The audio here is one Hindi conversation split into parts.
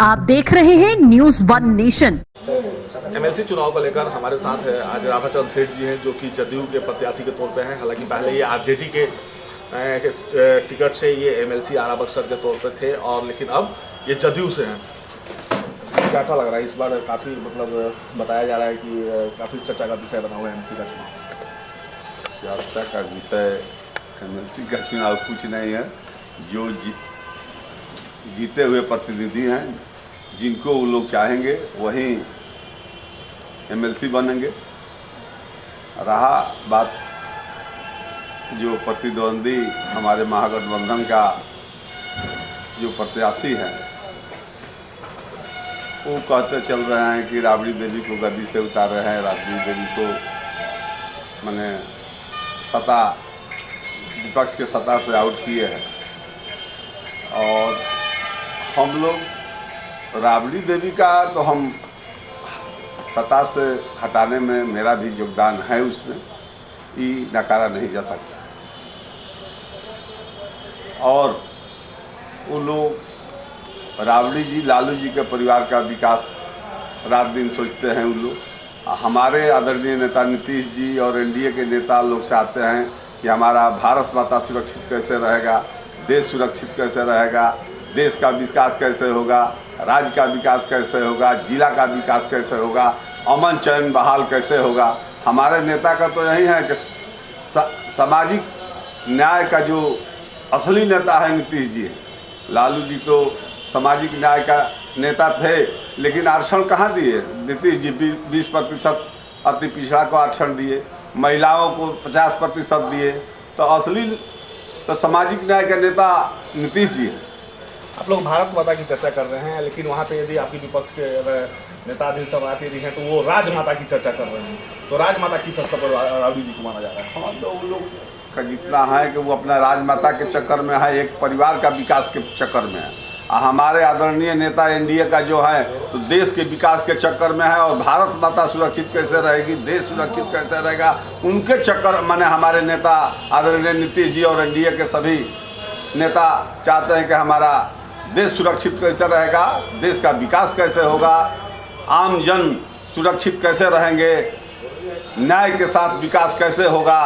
आप देख रहे हैं न्यूज़ वन नेशन। एमएलसी चुनाव को लेकर हमारे साथ आज राधाचंद सेठ जी हैं, जो कि जदयू के प्रत्याशी के तौर पे हैं। हालांकि पहले ये आरजेडी के टिकट से ये एमएलसी आरा बक्सर के तौर पे थे, और लेकिन अब ये जदयू से हैं। कैसा लग रहा है इस बार? काफ़ी मतलब बताया जा रहा है कि काफ़ी चर्चा का विषय बना हुआ है एमएलसी का चुनाव। चर्चा का विषय एमएलसी का चुनाव कुछ नहीं है। जो जीते हुए प्रतिनिधि हैं, जिनको वो लोग चाहेंगे वही एमएलसी बनेंगे। रहा बात जो प्रतिद्वंदी हमारे महागठबंधन का जो प्रत्याशी है, वो कहते चल रहे हैं कि राबड़ी देवी को गद्दी से उतार रहे हैं, राबड़ी देवी को माने सत्ता विपक्ष के सत्ता से आउट किए हैं। और हम लोग राबड़ी देवी का तो हम सत्ता से हटाने में मेरा भी योगदान है, उसमें ये नकारा नहीं जा सकता। और वो लोग राबड़ी जी लालू जी के परिवार का विकास रात दिन सोचते हैं। वो लोग हमारे आदरणीय नेता नीतीश जी और एनडीए के नेता लोग चाहते हैं कि हमारा भारत माता सुरक्षित कैसे रहेगा, देश सुरक्षित कैसे रहेगा, देश का विकास कैसे होगा, राज्य का विकास कैसे होगा, जिला का विकास कैसे होगा, अमन चैन बहाल कैसे होगा। हमारे नेता का तो यही है कि सामाजिक न्याय का जो असली नेता है नीतीश जी है। लालू जी तो सामाजिक न्याय का नेता थे, लेकिन आरक्षण कहाँ दिए? नीतीश जी 20% अति पिछड़ा को आरक्षण दिए, महिलाओं को 50% दिए। तो असली तो सामाजिक न्याय के नेता नीतीश जी हैं। आप लोग भारत माता की चर्चा कर रहे हैं, लेकिन वहाँ पे यदि आपकी विपक्ष के नेता दिल समाती हैं तो वो राजमाता की चर्चा कर रहे हैं। तो राजमाता की स्तर पर राबड़ी जी को माना जा रहा है। हाँ, तो वो लोग का जितना है कि वो अपना राजमाता के चक्कर में है, एक परिवार का विकास के चक्कर में है। हमारे आदरणीय नेता एनडीए का जो है तो देश के विकास के चक्कर में है, और भारत माता सुरक्षित कैसे रहेगी, देश सुरक्षित कैसे रहेगा, उनके चक्कर माने हमारे नेता आदरणीय नीतीश जी और एनडीए के सभी नेता चाहते हैं कि हमारा देश सुरक्षित कैसे रहेगा, देश का विकास कैसे होगा, आम जन सुरक्षित कैसे रहेंगे, न्याय के साथ विकास कैसे होगा।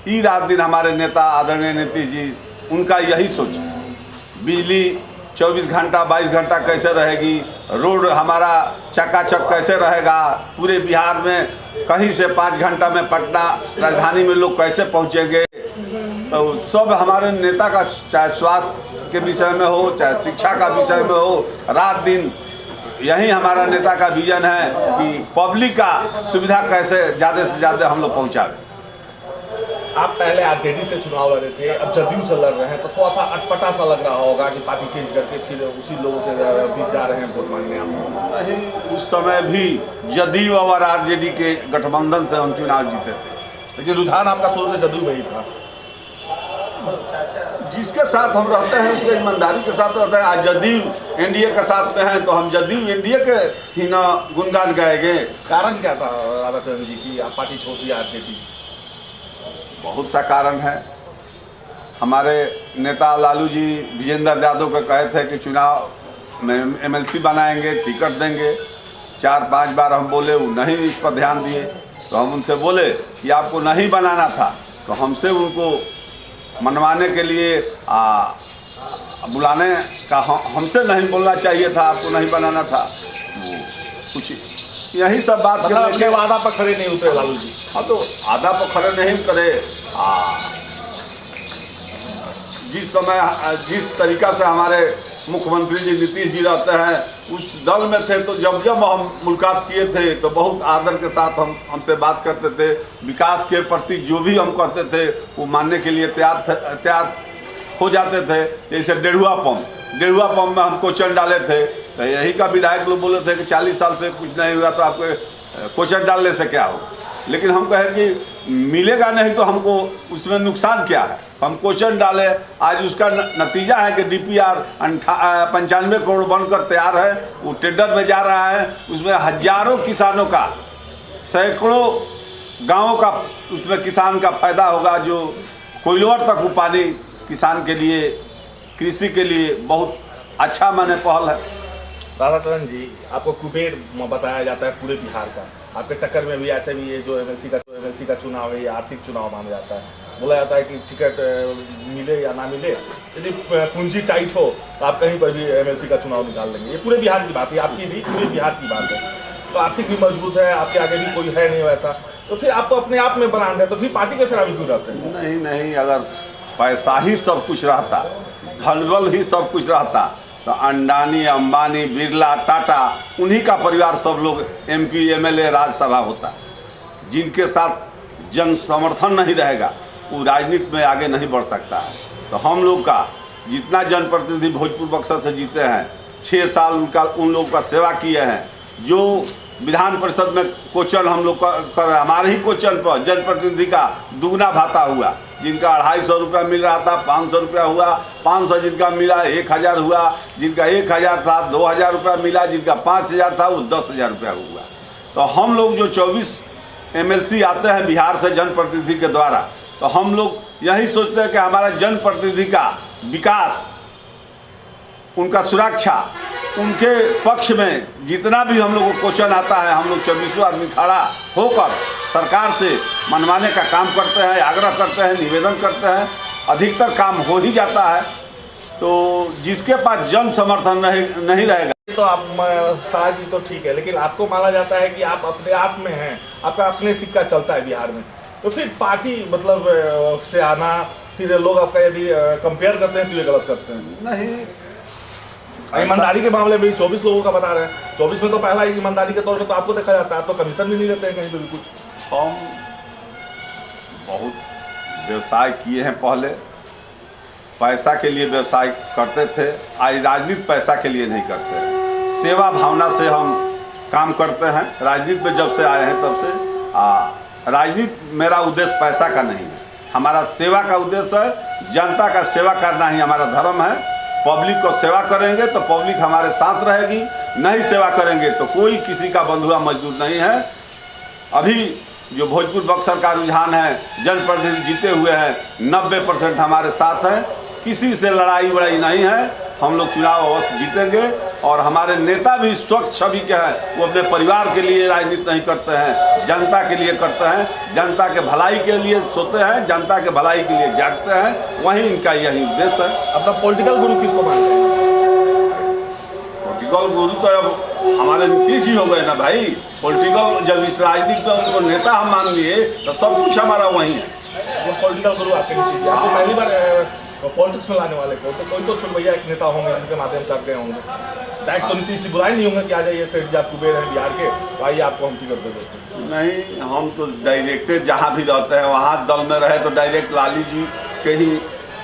ये रात दिन हमारे नेता आदरणीय नीतीश जी उनका यही सोच है। बिजली 24 घंटा 22 घंटा कैसे रहेगी, रोड हमारा चकाचक कैसे रहेगा, पूरे बिहार में कहीं से 5 घंटा में पटना राजधानी में लोग कैसे पहुंचेंगे। तो सब हमारे नेता का, चाहे स्वास्थ्य के विषय में हो, चाहे शिक्षा का विषय में हो, रात दिन यही हमारा नेता का विजन है कि पब्लिक का सुविधा कैसे ज़्यादा से ज़्यादा हम लोग पहुँचाएं। आप पहले आरजेडी से चुनाव लड़ रहे थे, अब जदयू से लड़ रहे हैं, तो थोड़ा सा अटपटा सा लग रहा होगा कि पार्टी चेंज करके फिर उसी लोगों के बीच जा रहे हैं वोट मांगने। नहीं, उस समय भी जदयू और आरजेडी के गठबंधन से हम चुनाव जीते थे, लेकिन रुझान आपका शुरू से जदयू में ही था। जिसके साथ हम रहते हैं उसके ईमानदारी के साथ रहते हैं। आज जदयू एनडीए के साथ में है तो हम जदयू एनडीए के ही ना गुणगान गाएंगे। कारण क्या था राधाचंद जी की आप पार्टी छोड़ दी आरजेडी? बहुत सा कारण है। हमारे नेता लालू जी विजेंद्र यादव को कहे थे कि चुनाव में एमएलसी बनाएंगे, टिकट देंगे। 4-5 बार हम बोले, वो नहीं इस पर ध्यान दिए। तो हम उनसे बोले कि आपको नहीं बनाना था, तो हमसे उनको मनवाने के लिए बुलाने का हमसे नहीं बोलना चाहिए था, आपको नहीं बनाना था। वो कुछ यही सब बात के वादा पर खड़े नहीं उतरे लालू जी। हाँ, तो आधा पर खड़े नहीं करे। जिस समय जिस तरीका से हमारे मुख्यमंत्री जी नीतीश जी रहते हैं उस दल में थे, तो जब जब हम मुलाकात किए थे तो बहुत आदर के साथ हमसे बात करते थे। विकास के प्रति जो भी हम कहते थे वो मानने के लिए तैयार हो जाते थे। जैसे डेढ़ुआ पंप में हम क्वेश्चन डाले थे, तो यही का विधायक लोग बोले थे कि 40 साल से कुछ नहीं हुआ तो आपको क्वेश्चन डालने से क्या हो। लेकिन हम कहें कि मिलेगा नहीं तो हमको उसमें नुकसान क्या है। हम क्वेश्चन डाले, आज उसका नतीजा है कि डीपीआर 95 करोड़ बनकर तैयार है, वो टेंडर में जा रहा है। उसमें हजारों किसानों का, सैकड़ों गांवों का उसमें किसान का फायदा होगा। जो कोयलवर तक वो पानी किसान के लिए, कृषि के लिए बहुत अच्छा माने पहल है। राधाचरण जी, आपको कुबेर बताया जाता है पूरे बिहार का। आपके टक्कर में भी ऐसे भी ये जो एमएलसी का चुनाव है, ये आर्थिक चुनाव माना जाता है। बोला जाता है कि टिकट मिले या ना मिले, यदि पूंजी टाइट हो तो आप कहीं पर भी एमएलसी का चुनाव निकाल लेंगे। ये पूरे बिहार की बात है, आपकी भी पूरे बिहार की बात है। तो आर्थिक भी मजबूत है, आपके आगे भी कोई है नहीं वैसा, तो फिर आप तो अपने आप में ब्रांड है, तो फिर पार्टी के शराबी क्यों रहते हैं? नहीं नहीं, अगर पैसा ही सब कुछ रहता, धनबल ही सब कुछ रहता, तो अंडानी, अंबानी, बिरला, टाटा, उन्हीं का परिवार सब लोग MP, MLA, राज्यसभा होता। जिनके साथ जन समर्थन नहीं रहेगा वो राजनीति में आगे नहीं बढ़ सकता है। तो हम लोग का जितना जनप्रतिनिधि भोजपुर बक्सर से जीते हैं, 6 साल उन लोगों का सेवा किए हैं। जो विधान परिषद में क्वेश्चन हम लोग कर हमारे ही क्वेश्चन पर जनप्रतिनिधि का दुगना भाता हुआ। जिनका 250 रुपया मिल रहा था 500 रुपया हुआ, 500 जिनका मिला 1000 हुआ, जिनका 1000 था 2000 रुपया मिला, जिनका 5000 था वो 10,000 रुपया हुआ। तो हम लोग जो 24 MLC आते हैं बिहार से जनप्रतिनिधि के द्वारा, तो हम लोग यही सोचते हैं कि हमारा जनप्रतिनिधि का विकास, उनका सुरक्षा, उनके पक्ष में जितना भी हम लोग को क्वेश्चन आता है, हम लोग 24 आदमी खड़ा होकर सरकार से मनवाने का काम करते हैं, आग्रह करते हैं, निवेदन करते हैं। अधिकतर काम हो ही जाता है। तो जिसके पास जन समर्थन नहीं रहेगा, तो आप साज तो ठीक है, लेकिन आपको माना जाता है कि आप अपने आप में हैं, आपका अपने सिक्का चलता है बिहार में, तो फिर पार्टी मतलब से आना, फिर लोग आपका यदि कंपेयर करते हैं तो ये गलत करते हैं। नहीं, ईमानदारी के मामले में 24 लोगों का बता रहे हैं, 24 में तो पहला ईमानदारी के तौर पर तो आपको देखा जाता है, आप तो कमीशन भी नहीं लेते हैं कहीं पर भी कुछ। हम बहुत व्यवसाय किए हैं, पहले पैसा के लिए व्यवसाय करते थे, आज राजनीति पैसा के लिए नहीं करते हैं। सेवा भावना से हम काम करते हैं। राजनीति में जब से आए हैं तब से राजनीति मेरा उद्देश्य पैसा का नहीं है, हमारा सेवा का उद्देश्य है। जनता का सेवा करना ही हमारा धर्म है। पब्लिक को सेवा करेंगे तो पब्लिक हमारे साथ रहेगी, नहीं सेवा करेंगे तो कोई किसी का बंधुआ मजदूर नहीं है। अभी जो भोजपुर बक्सर का रुझान है, जनप्रतिनिधि जीते हुए हैं, 90% हमारे साथ हैं। किसी से लड़ाई वड़ाई नहीं है। हम लोग चुनाव अवश्य जीतेंगे। और हमारे नेता भी स्वच्छ छवि के हैं, वो अपने परिवार के लिए राजनीति नहीं करते हैं, जनता के लिए करते हैं, जनता के भलाई के लिए सोते हैं, जनता के भलाई के लिए जागते हैं। वही इनका यही उद्देश्य है। अपना पॉलिटिकल गुरु किसको मानते हैं? पॉलिटिकल गुरु तो अब हमारे नीतीश जी हो गए ना भाई। पॉलिटिकल जब इस राजनीति में उनको नेता हम मान लिए तो सब कुछ हमारा वही है। वो पॉलिटिकल गुरु आपके नीतीश जी, आपको पहली बार पॉलिटिक्स में लाने वाले को तो कोई तो छोट भैया एक नेता होंगे, उनके माध्यम से आप गए होंगे। डायरेक्ट तो नीतीश जी बुलाए नहीं होंगे कि आ जाइए सेठ जी, आप कुबेर हैं बिहार के, तो आइए आपको हम टिकट दे देते हैं। नहीं, हम तो डायरेक्ट जहाँ भी रहते हैं वहाँ दल में रहे तो डायरेक्ट लालू जी के ही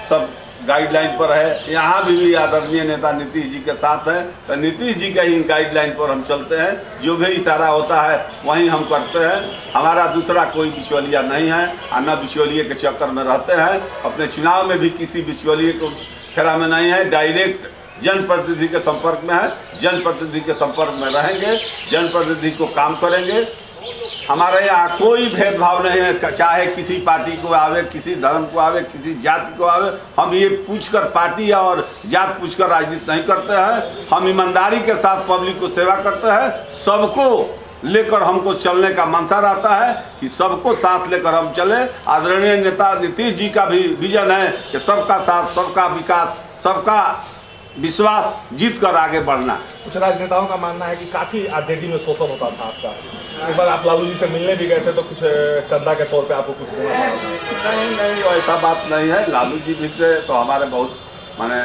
सब गाइडलाइन पर है। यहाँ भी आदरणीय नेता नीतीश जी के साथ हैं, तो नीतीश जी के ही गाइडलाइन पर हम चलते हैं। जो भी इशारा होता है वहीं हम करते हैं। हमारा दूसरा कोई बिचौलिया नहीं है, और न बिचौलिए के चक्कर में रहते हैं। अपने चुनाव में भी किसी बिचौलिए को फेरा में नहीं है। डायरेक्ट जनप्रतिनिधि के संपर्क में है, जनप्रतिनिधि के संपर्क में रहेंगे, जनप्रतिनिधि को काम करेंगे। हमारे यहाँ कोई भेदभाव नहीं है, चाहे किसी पार्टी को आवे, किसी धर्म को आवे, किसी जाति को आवे। हम ये पूछकर पार्टी और जात पूछकर राजनीति नहीं करते हैं। हम ईमानदारी के साथ पब्लिक को सेवा करते हैं। सबको लेकर हमको चलने का मंशा रहता है कि सबको साथ लेकर हम चले। आदरणीय नेता नीतीश जी का भी विजन है कि सबका साथ, सबका विकास, सबका विश्वास जीत कर आगे बढ़ना। कुछ राजनेताओं का मानना है कि काफ़ी आरजेडी में शोषण होता था आपका। एक बार आप लालू जी से मिलने भी गए थे तो कुछ चंदा के तौर पे आपको कुछ देना पड़ा? नहीं, ऐसा बात नहीं है। लालू जी भी थे तो हमारे बहुत माने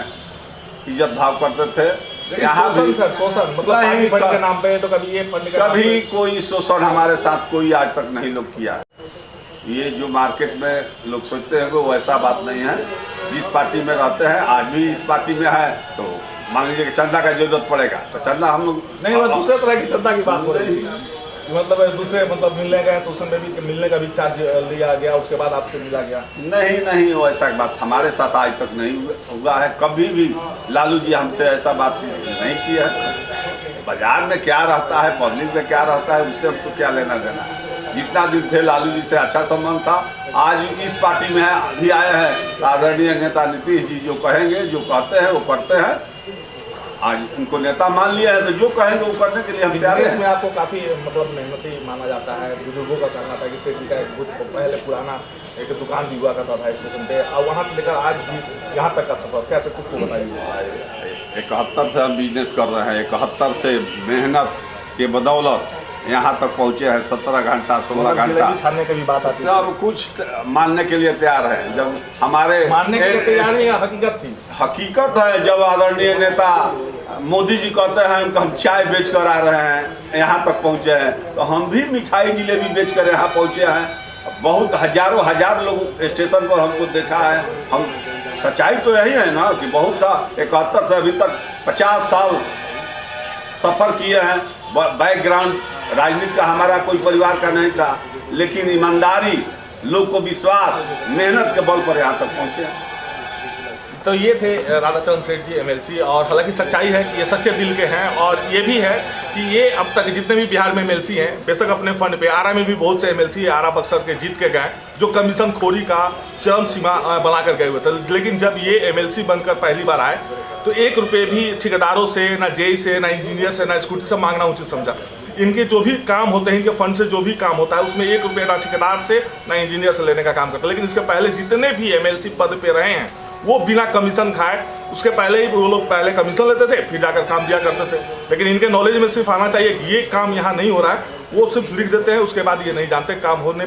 इज्जत भाव करते थे। यहाँ भी शोषण मतलब फंड के नाम पे, तो कभी ये फंड के कभी कोई शोषण हमारे साथ कोई आज तक नहीं लोग किया है। ये जो मार्केट में लोग सोचते हैं वो वैसा बात नहीं है। जिस पार्टी में रहते हैं, आज भी इस पार्टी में है तो मान लीजिए कि चंदा का जरूरत पड़ेगा तो चंदा हम लोग नहीं, वो दूसरे तरह की चंदा की बात हो रही थी। मतलब दूसरे मतलब मिलने गए तो उसमें भी मिलने का भी चार्ज लिया गया, उसके बाद आपसे मिला गया? नहीं, वैसा बात हमारे साथ आज तक नहीं हुआ है। कभी भी लालू जी हमसे ऐसा बात नहीं की है। बाजार में क्या रहता है, पब्लिक में क्या रहता है, उससे हमको क्या लेना देना है। जितना दिन थे लालू जी से अच्छा संबंध था। आज इस पार्टी में अभी आए हैं आदरणीय नेता नीतीश जी, जो कहेंगे, जो कहते हैं वो करते हैं। आज उनको नेता मान लिया है, तो जो कहेंगे वो करने के लिए हम तैयार देश हैं। में आपको काफी मतलब मेहनती माना जाता है। बुजुर्गों का कहना था कि सेठ जी का एक बहुत पहले पुराना एक दुकान भी हुआ करता था स्टेशन पे, और वहाँ से लेकर आज भी यहाँ तक का सफर कैसे कुछ को बताइए। 71 से हम बिजनेस कर रहे हैं, 71 से मेहनत के बदौलत यहाँ तक पहुँचे हैं। 17 घंटा 16 घंटा छानने की भी बात आती है, सब कुछ मानने के लिए तैयार है। जब हमारे मानने के लिए तैयार नहीं, हकीकत थी। हकीकत है, जब आदरणीय नेता मोदी जी कहते हैं कि हम चाय बेच कर आ रहे हैं, यहाँ तक पहुँचे हैं, तो हम भी मिठाई जिलेबी बेच कर यहाँ पहुँचे हैं। बहुत हजारों हजार लोग स्टेशन पर हमको देखा है। हम सच्चाई तो यही है ना कि बहुत सा 71 से अभी तक 50 साल सफ़र किए हैं। बैकग्राउंड राजनीति का हमारा कोई परिवार का नहीं था, लेकिन ईमानदारी, लोग को विश्वास, मेहनत के बल पर यहाँ तक पहुँचे। तो ये थे राधाचरण सेठ जी एमएलसी, और हालांकि सच्चाई है कि ये सच्चे दिल के हैं, और ये भी है कि ये अब तक जितने भी बिहार में एमएलसी हैं, बेशक अपने फंड पे, आरा में भी बहुत से एमएलसी आरा बक्सर के जीत के गए जो कमीशन खोरी का चरम सीमा बना कर गए हुए थे। लेकिन जब ये एमएलसी बनकर पहली बार आए तो 1 रुपये भी ठेकेदारों से, ना जेई से, ना इंजीनियर से, ना स्कूटी से मांगना उचित समझा। इनके जो भी काम होते हैं, इनके फंड से जो भी काम होता है, उसमें 1 रुपये ना ठेकेदार से ना इंजीनियर से लेने का काम करते हैं। लेकिन इसके पहले जितने भी एमएलसी पद पे रहे हैं वो बिना कमीशन खाए, उसके पहले ही वो लोग पहले कमीशन लेते थे, फिर जाकर काम दिया करते थे। लेकिन इनके नॉलेज में सिर्फ आना चाहिए कि ये काम यहाँ नहीं हो रहा है, वो सिर्फ लिख देते हैं, उसके बाद ये नहीं जानते काम होने